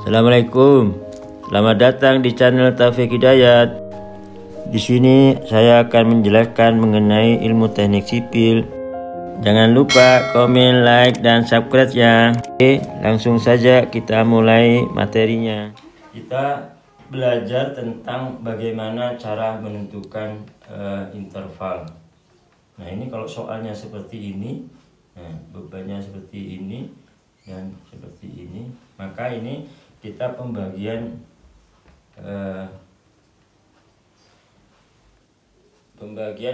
Assalamualaikum. Selamat datang di channel Taufik Hidayat. Di sini saya akan menjelaskan mengenai ilmu teknik sipil. Jangan lupa komen, like, dan subscribe ya. Oke, langsung saja kita mulai materinya. Kita belajar tentang bagaimana cara menentukan interval. Nah, ini kalau soalnya seperti ini, nah, bebannya seperti ini dan seperti ini, maka ini kita pembagian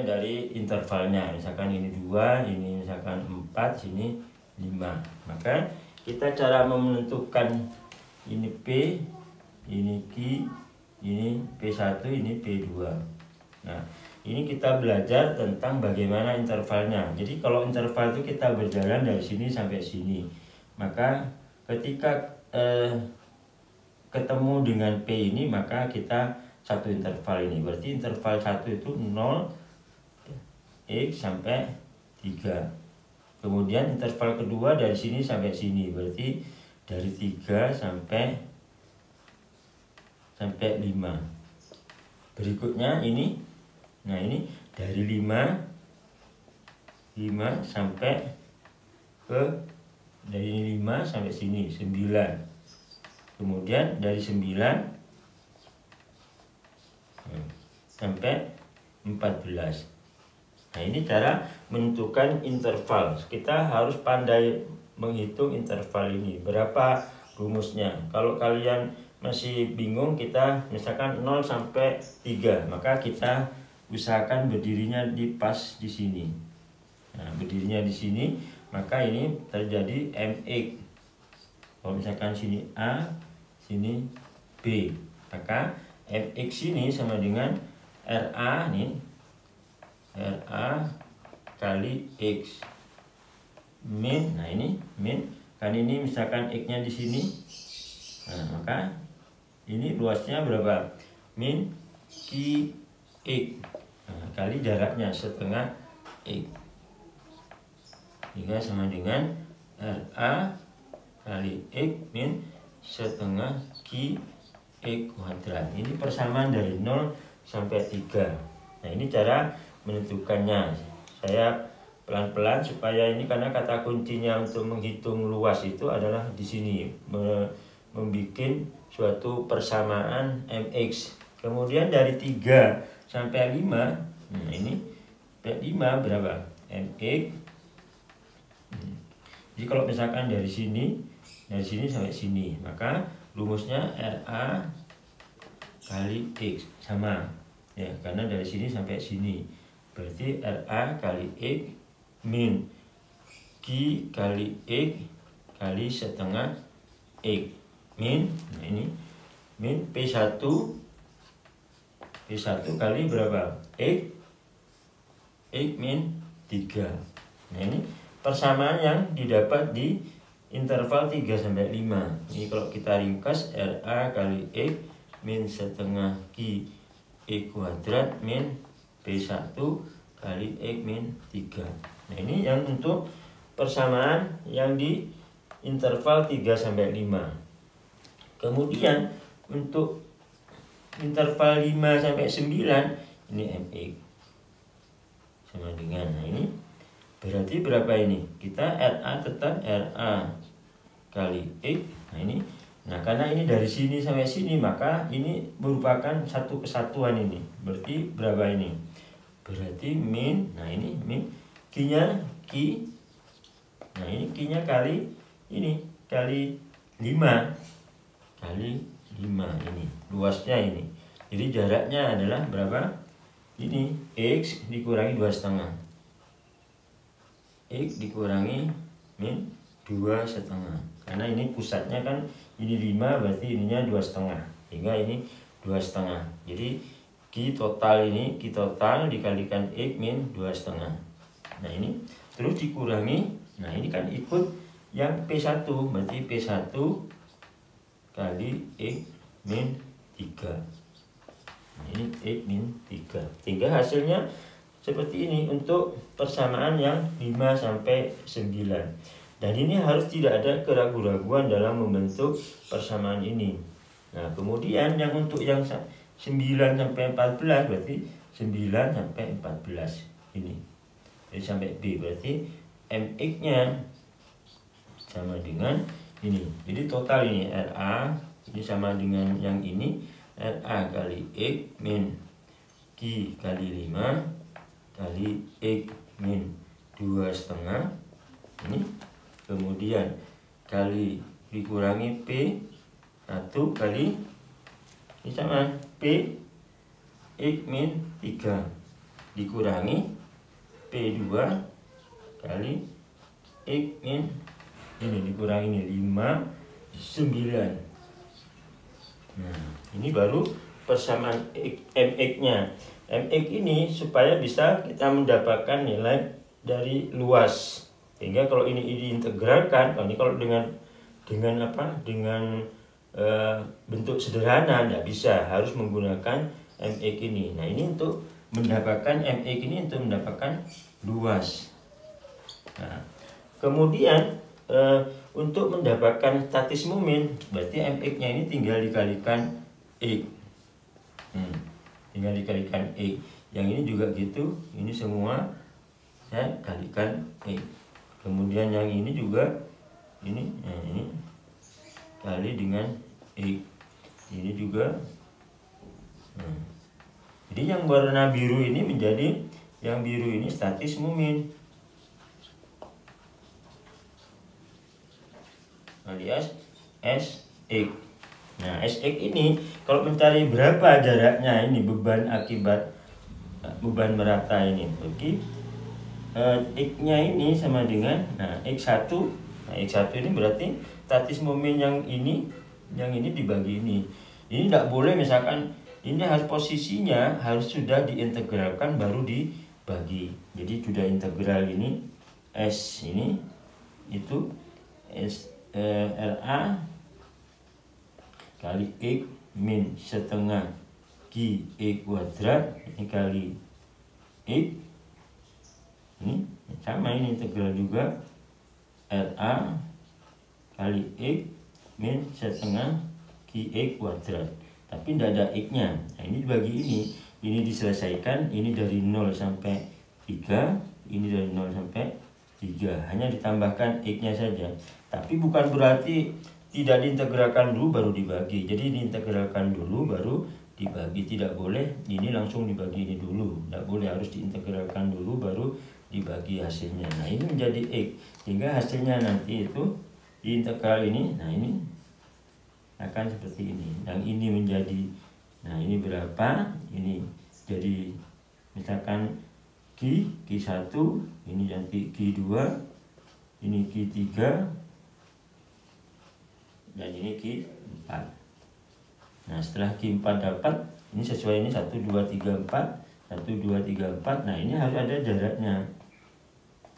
dari intervalnya. Misalkan ini 2, ini misalkan 4, sini 5. Maka kita cara menentukan ini P, ini Q, ini P1, ini P2. Nah, ini kita belajar tentang bagaimana intervalnya. Jadi kalau interval itu kita berjalan dari sini sampai sini. Maka ketika ketemu dengan P ini, maka kita satu interval ini. Berarti interval 1 itu 0 X sampai 3. Kemudian interval kedua dari sini sampai sini. Berarti dari 3 sampai 5. Berikutnya ini. Nah, ini dari 5 sampai ke dari 5 sampai sini 9. Kemudian dari 9 sampai 14. Nah, ini cara menentukan interval. Kita harus pandai menghitung interval ini. Berapa rumusnya? Kalau kalian masih bingung, kita misalkan 0 sampai 3, maka kita usahakan berdirinya di pas di sini. Nah, berdirinya di sini, maka ini terjadi MX. Kalau misalkan sini A, sini B, maka MX ini sama dengan RA nih, RA kali X min. Nah, ini min, kan ini misalkan X nya di sini, nah, maka ini luasnya berapa? Min Q X, nah, kali jaraknya setengah X, juga sama dengan RA kali X min setengah Q X kuadrat. Ini persamaan dari 0 sampai 3. Nah, ini cara menentukannya. Saya pelan-pelan supaya ini, karena kata kuncinya untuk menghitung luas itu adalah di sini, membuat suatu persamaan MX. Kemudian dari 3 sampai 5, nah ini P5 berapa? MX. Jadi kalau misalkan dari sini sampai sini, maka rumusnya RA kali X sama ya, karena dari sini sampai sini. Berarti RA kali X min Q kali X kali setengah X min, nah ini min P1 kali berapa? X min 3. Nah, ini persamaan yang didapat di interval 3 sampai 5. Ini kalau kita ringkas, RA kali X min setengah Q X kuadrat min P1 kali X min 3. Nah, ini yang untuk persamaan yang di interval 3 sampai 5. Kemudian untuk interval 5 sampai 9, ini MX sama dengan, nah ini berarti berapa ini? Kita RA tetap RA kali X. Nah, ini, nah karena ini dari sini sampai sini, maka ini merupakan satu kesatuan ini. Berarti berapa ini? Berarti min, nah ini min Q-nya Q. Nah, ini Q-nya kali ini kali 5 kali 5 ini luasnya ini. Jadi jaraknya adalah berapa? Ini X dikurangi 2,5. X dikurangi min 2,5, karena ini pusatnya kan ini 5, berarti ininya 2,5, hingga ini 2,5. Jadi Q total ini, Q total dikalikan X min 2,5. Nah, ini terus dikurangi, nah ini kan ikut yang P1, berarti P1 kali X min 3. Nah, ini X min 3, sehingga hasilnya seperti ini untuk persamaan yang 5 sampai 9. Dan ini harus tidak ada keraguan-raguan dalam membentuk persamaan ini. Nah, kemudian yang untuk yang 9 sampai 14 berarti 9 sampai 14 ini. Jadi sampai B berarti MX-nya sama dengan ini. Jadi total ini RA ini sama dengan yang ini, RA kali X min Q kali 5 kali X min 2,5 ini, kemudian kali dikurangi P 1 kali ini sama P X min 3 dikurangi P2 kali X min ini dikurangi ini 5 9. Nah, ini baru persamaan MX-nya. MX ini supaya bisa kita mendapatkan nilai dari luas. Sehingga kalau ini diintegralkan, ini kalau dengan apa? Dengan bentuk sederhana tidak bisa, harus menggunakan MX ini. Nah, ini untuk mendapatkan MX ini untuk mendapatkan luas. Nah, kemudian untuk mendapatkan statis momen berarti MX-nya ini tinggal dikalikan X. Tinggal dikalikan X. Yang ini juga gitu, ini semua saya kalikan X. Kemudian yang ini juga ini, ini kali dengan X. Ini juga. Jadi yang warna biru ini menjadi, yang biru ini statis momen alias SX. Nah, SX ini kalau mencari berapa jaraknya ini beban akibat beban merata ini, bagi X-nya ini sama dengan X1. Nah, X1 ini berarti statis momen yang ini dibagi ini. Ini tidak boleh, misalkan ini harus posisinya harus sudah diintegralkan baru dibagi. Jadi sudah integral ini S ini itu RA kali X min setengah Q X kuadrat ini kali X ini sama, ini integral juga RA kali X min setengah Q X kuadrat, tapi tidak ada X-nya. Nah, ini dibagi ini diselesaikan, ini dari 0 sampai 3, ini dari 0 sampai 3, hanya ditambahkan X-nya saja. Tapi bukan berarti tidak diintegralkan dulu baru dibagi. Jadi diintegralkan dulu baru dibagi, tidak boleh ini langsung dibagi ini dulu, tidak boleh, harus diintegralkan dulu baru dibagi hasilnya. Nah, ini menjadi X, sehingga hasilnya nanti itu diintegral ini. Nah, ini akan seperti ini. Yang ini menjadi, nah ini berapa? Ini jadi misalkan Q1, ini nanti Q2, ini Q3, dan ini Q4. Nah, setelah Q4 dapat, ini sesuai ini 1, 2, 3, 4, 1, 2, 3, 4. Nah, ini harus ada jaraknya.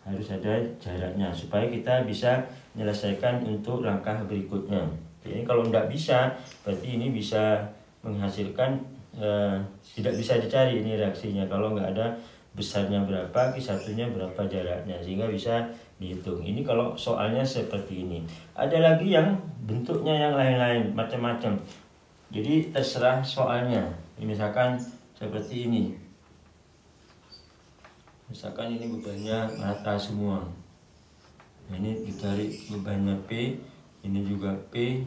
Harus ada jaraknya supaya kita bisa menyelesaikan untuk langkah berikutnya. Jadi kalau tidak bisa, berarti ini bisa menghasilkan tidak bisa dicari ini reaksinya kalau nggak ada besarnya berapa, Q1-nya berapa jaraknya, sehingga bisa dihitung. Ini kalau soalnya seperti ini. Ada lagi yang bentuknya yang lain-lain, macam-macam. Jadi terserah soalnya. Misalkan seperti ini. Misalkan ini bebannya rata semua. Nah, ini ditarik bebannya P, ini juga P.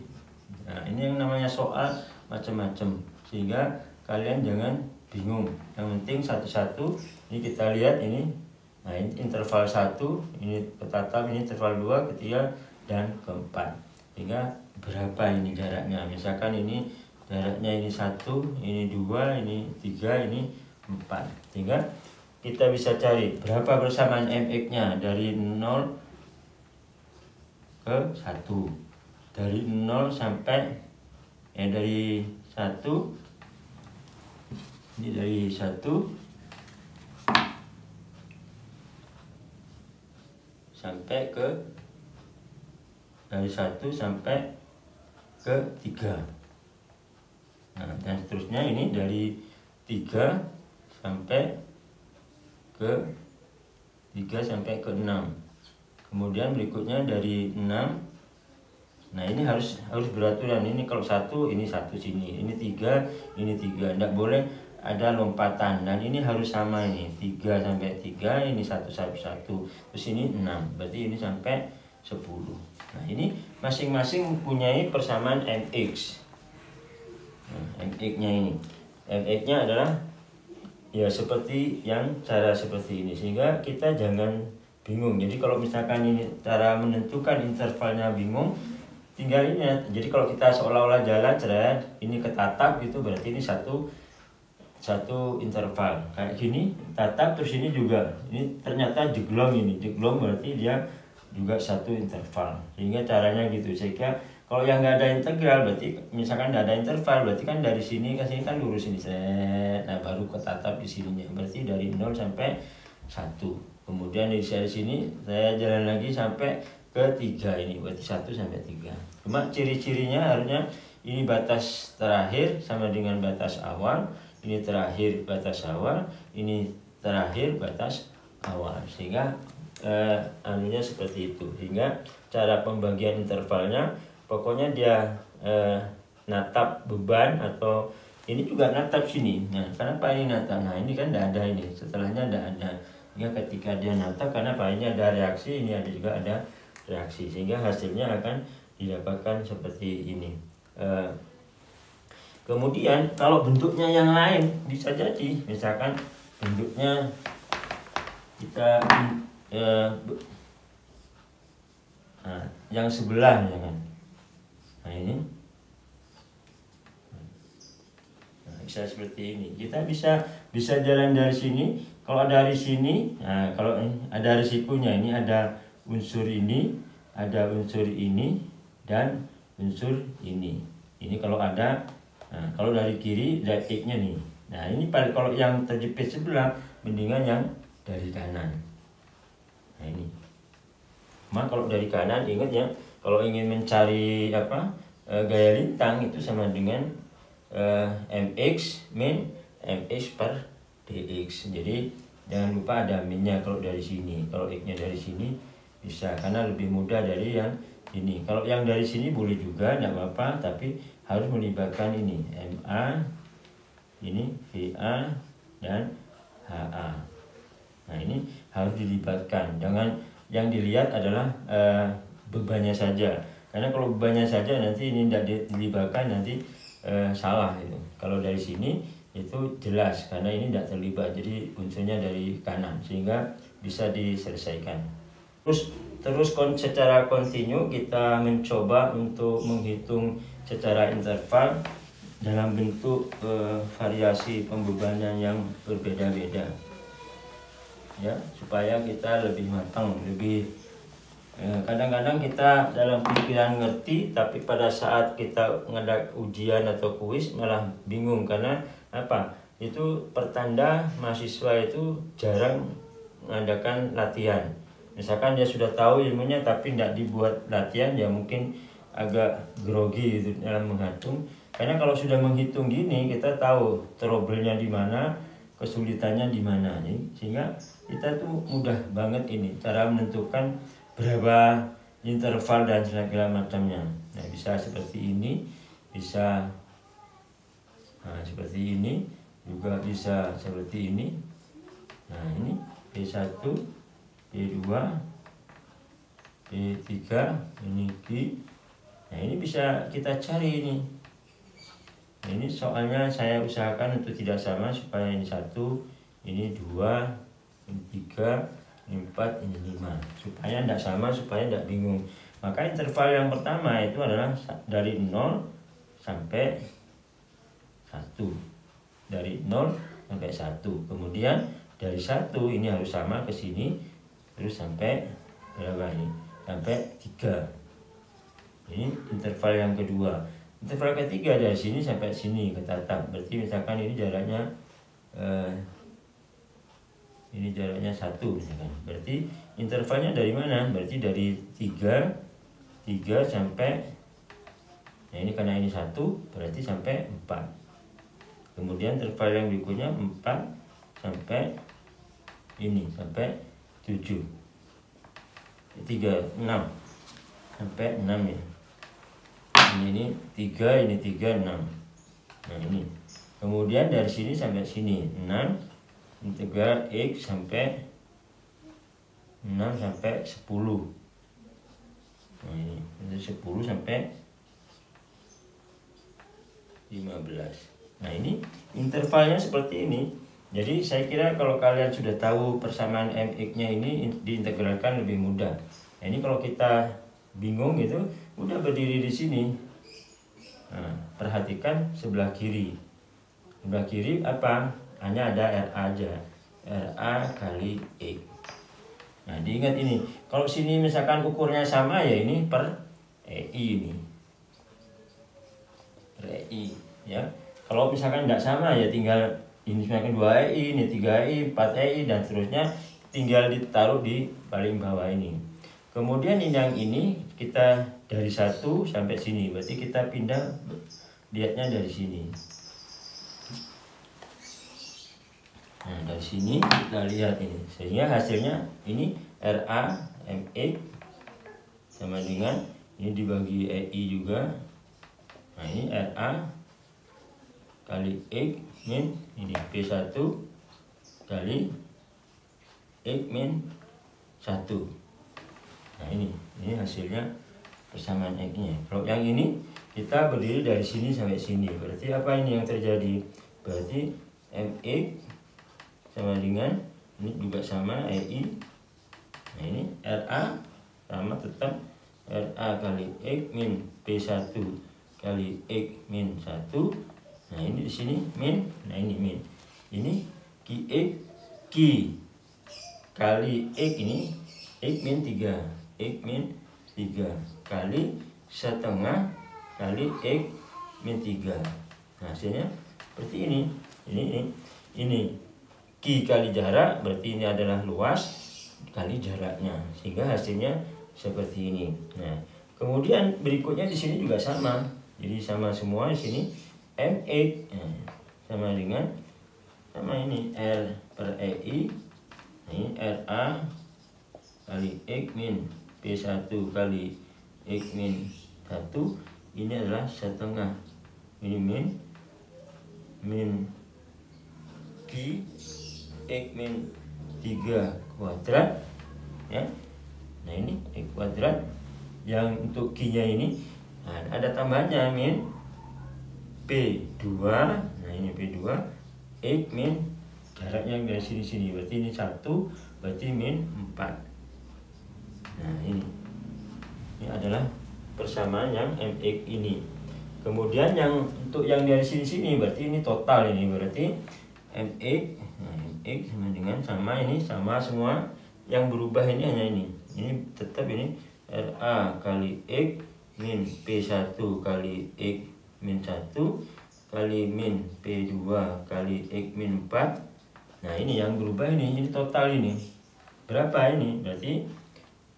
Nah, ini yang namanya soal macam-macam, sehingga kalian jangan bingung. Yang penting satu-satu. Ini kita lihat ini. Nah, ini interval 1, ini ketatap, ini interval 2, ketiga, dan keempat. Sehingga berapa ini jaraknya? Misalkan ini jaraknya ini 1, ini 2, ini 3, ini 4. Sehingga kita bisa cari berapa persamaan MX-nya dari 0 ke 1. Dari 0 sampai dari 1, ini dari 1 sampai ke, dari 1 sampai ke 3. Nah, dan seterusnya ini dari 3 sampai ke 6. kemudian berikutnya dari 6. Nah ini harus beraturan. Ini kalau 1 ini 1 sini, ini 3 ini 3, tidak boleh ada lompatan. Dan ini harus sama, ini 3 sampai 3, ini 1 sampai 1, terus ini 6, berarti ini sampai 10. Nah ini masing-masing mempunyai persamaan mx. Nah, mx-nya ini, mx-nya adalah ya seperti yang cara seperti ini, sehingga kita jangan bingung. Jadi kalau misalkan ini cara menentukan intervalnya bingung, tinggal ini ya. Jadi kalau kita seolah-olah jalan cerah, ini ketatap gitu, berarti ini satu interval kayak gini, tatap, terus ini juga, ini ternyata jeglong, ini jeglong berarti dia juga satu interval. Sehingga caranya gitu. Sehingga kalau yang nggak ada integral, berarti misalkan nggak ada interval, berarti kan dari sini ke sini kan lurus ini, set. Nah baru ketatap di sininya, berarti dari 0 sampai 1. Kemudian dari sini saya jalan lagi sampai ke 3, ini berarti 1 sampai 3. Cuma ciri-cirinya harusnya ini batas terakhir sama dengan batas awal, ini terakhir batas awal, ini terakhir batas awal, sehingga anunya seperti itu. Sehingga cara pembagian intervalnya pokoknya dia natap beban, atau ini juga natap sini. Nah kenapa ini natap? Nah ini kan tidak ada, ini setelahnya tidak ada. Sehingga ketika dia natap, karena apa, ini ada reaksi, ini ada juga ada reaksi, sehingga hasilnya akan didapatkan seperti ini. Kemudian kalau bentuknya yang lain bisa jadi, misalkan bentuknya kita yang sebelah, ya kan. Nah ini bisa seperti ini. Kita bisa jalan dari sini. Kalau dari sini, nah kalau ada risikonya, ini ada unsur ini, ada unsur ini, dan unsur ini. Ini kalau ada. Nah kalau dari kiri ada X-nya nih. Nah ini kalau yang terjepit sebelah, mendingan yang dari kanan. Nah ini. Cuma kalau dari kanan, ingat ya, kalau ingin mencari gaya lintang itu sama dengan mx min mx per dx. Jadi jangan lupa ada minnya kalau dari sini. Kalau x-nya dari sini bisa, karena lebih mudah dari yang ini. Kalau yang dari sini boleh juga, tidak apa-apa, tapi harus melibatkan ini ma, ini va, dan ha. Nah ini harus dilibatkan. Jangan yang dilihat adalah bebannya saja, karena kalau bebannya saja nanti ini tidak dilibatkan, nanti salah itu. Kalau dari sini itu jelas, karena ini tidak terlibat, jadi unsurnya dari kanan, sehingga bisa diselesaikan. Terus secara kontinu kita mencoba untuk menghitung secara interval dalam bentuk variasi pembebanan yang berbeda-beda, ya, supaya kita lebih matang, lebih kadang-kadang kita dalam pikiran ngerti, tapi pada saat kita ngadak ujian atau kuis malah bingung. Karena apa? Itu pertanda mahasiswa itu jarang mengadakan latihan. Misalkan dia sudah tahu ilmunya tapi tidak dibuat latihan, ya mungkin agak grogi gitu dalam menghitung. Karena kalau sudah menghitung gini, kita tahu trouble-nya di mana, kesulitannya di mana, sehingga kita tuh mudah banget ini cara menentukan berapa interval dan segala macamnya. Nah bisa seperti ini, bisa seperti ini, juga bisa seperti ini. Nah ini P1, P2, P3, ini Q. Nah ini bisa kita cari ini. Nah, ini soalnya saya usahakan untuk tidak sama, supaya ini 1, ini 2, ini 3, ini 4, ini 5, supaya tidak sama, supaya tidak bingung. Maka interval yang pertama itu adalah dari 0 sampai 1, dari 0 sampai 1. Kemudian dari 1 ini harus sama ke sini, terus sampai berapa ini? Sampai 3. Ini interval yang kedua. Interval ketiga dari sini sampai sini ketatap. Berarti misalkan ini jaraknya ini jaraknya 1 misalkan. Berarti intervalnya dari mana? Berarti dari 3 sampai, nah ini karena ini 1, berarti sampai 4. Kemudian interval yang berikutnya 4 sampai ini, sampai 7. 6 sampai 6 ya. Ini 3, ini 3, 6. Nah ini. Kemudian dari sini sampai sini 6 integral X sampai 6 sampai 10. Nah ini 10 sampai 15. Nah ini intervalnya seperti ini. Jadi saya kira kalau kalian sudah tahu persamaan mx-nya ini diintegralkan lebih mudah. Nah ini kalau kita bingung gitu, udah berdiri di sini. Nah, perhatikan sebelah kiri. Sebelah kiri apa? Hanya ada RA aja. RA kali X. Nah diingat ini. Kalau sini misalkan ukurnya sama ya ini per EI ini. Per EI ya. Kalau misalkan tidak sama ya tinggal ini misalkan 2EI, ini 3EI, 4EI dan seterusnya, tinggal ditaruh di paling bawah ini. Kemudian yang ini kita dari 1 sampai sini, berarti kita pindah lihatnya dari sini. Nah dari sini kita lihat ini, sehingga hasilnya ini RA MX sama dengan ini dibagi EI juga. Nah ini RA kali X min ini P1 kali X min 1. Nah ini hasilnya persamaan X-nya. Kalau yang ini kita berdiri dari sini sampai sini, berarti apa ini yang terjadi? Berarti MX sama dengan ini juga sama EI. Nah ini RA sama tetap RA kali X min P1 kali X min 1. Nah ini di sini min, nah ini min. Ini QX Q kali X ini X min 3, X min 3 kali setengah kali X min 3. Nah hasilnya seperti ini. Ini Q kali jarak, berarti ini adalah luas kali jaraknya, sehingga hasilnya seperti ini. Nah kemudian berikutnya di sini juga sama. Jadi sama semua di sini. MX sama dengan sama ini R per EI. Ini RA kali X min P1 kali X min 1. Ini adalah setengah. Ini min Q X min 3 kuadrat ya. Nah ini X kuadrat. Yang untuk Q nya ini ada tambahannya min P2. Nah ini P2 X min jaraknya dari sini berarti ini 1, berarti min 4. Nah ini adalah persamaan yang MX ini. Kemudian yang untuk yang dari sini berarti ini total, ini berarti MX. Nah, MX sama dengan sama semua, yang berubah ini hanya ini tetap ini RA kali X min P1 kali X min 1 kali min P2 kali X min 4. Nah ini yang berubah ini total ini berapa ini? Berarti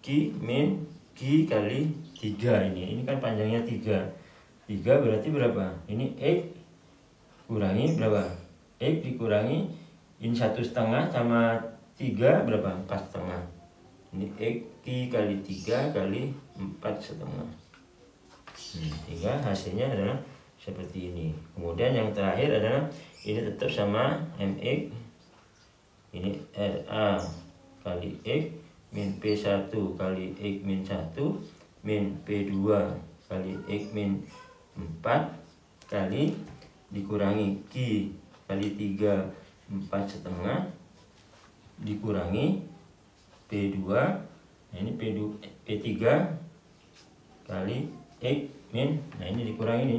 Q min Q kali 3 ini kan panjangnya 3 berarti berapa? Ini X kurangi berapa? X dikurangi ini 1,5 sama 3 berapa? 4,5. Ini X Q kali 3 kali 4,5. Sehingga hasilnya adalah seperti ini. Kemudian yang terakhir adalah ini tetap sama MX. Ini RA kali X min P1 kali X min 1 min P2 kali X min 4 kali dikurangi Q kali 3 4,5 dikurangi P2. Nah ini P3 kali X min, nah ini dikurangi ini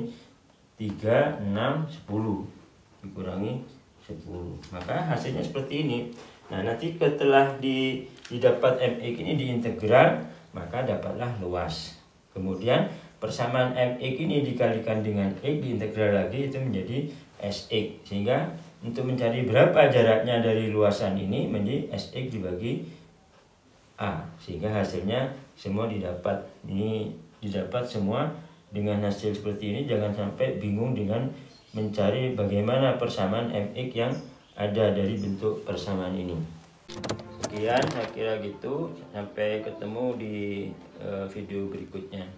3, 6, 10 dikurangi 10, maka hasilnya seperti ini. Nah nanti setelah didapat MX ini diintegral, maka dapatlah luas. Kemudian persamaan MX ini dikalikan dengan X diintegral lagi, itu menjadi SX. Sehingga untuk mencari berapa jaraknya dari luasan ini menjadi SX dibagi A, sehingga hasilnya semua didapat. Ini didapat semua dengan hasil seperti ini. Jangan sampai bingung dengan mencari bagaimana persamaan MX yang ada dari bentuk persamaan ini. Oke. Sekian saya kira gitu. Sampai ketemu di video berikutnya.